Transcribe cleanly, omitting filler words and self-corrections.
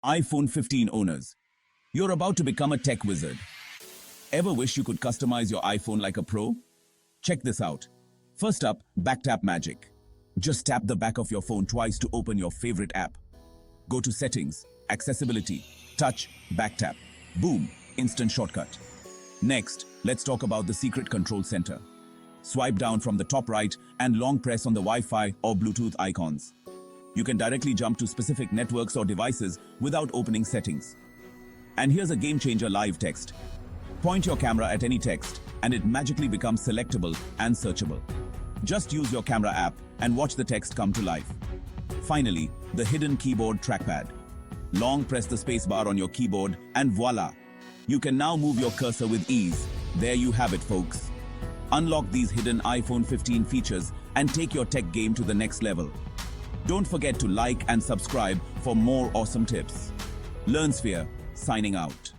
iPhone 15 owners, you're about to become a tech wizard. Ever wish you could customize your iPhone like a pro? Check this out. First up, back tap magic. Just tap the back of your phone twice to open your favorite app. Go to Settings, Accessibility, Touch, Back tap. Boom, instant shortcut. Next, let's talk about the secret control center. Swipe down from the top right and long press on the Wi-Fi or Bluetooth icons. You can directly jump to specific networks or devices without opening settings. And here's a game-changer: live text. Point your camera at any text and it magically becomes selectable and searchable. Just use your camera app and watch the text come to life. Finally, the hidden keyboard trackpad. Long press the spacebar on your keyboard and voila! You can now move your cursor with ease. There you have it, folks. Unlock these hidden iPhone 15 features and take your tech game to the next level. Don't forget to like and subscribe for more awesome tips. LearnSphere, signing out.